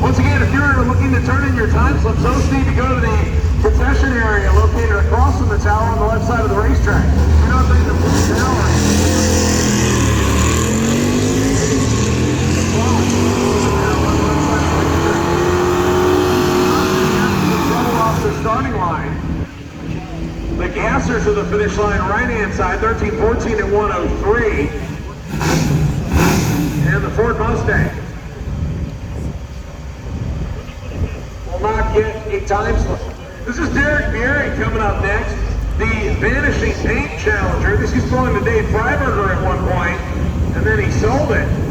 Once again, if you're looking to turn in your time slips, those need to go to the concession area located across from the tower on the left side of the racetrack. If you're not ready to put the tower, off the starting line. The gassers to the finish line right-hand side, 13-14 at 103. And the Ford Mustang will not get a time slip. This is Derek Bieri coming up next. The Vanishing Paint Challenger. This used to belong to Dave Freiberger at one point, and then he sold it.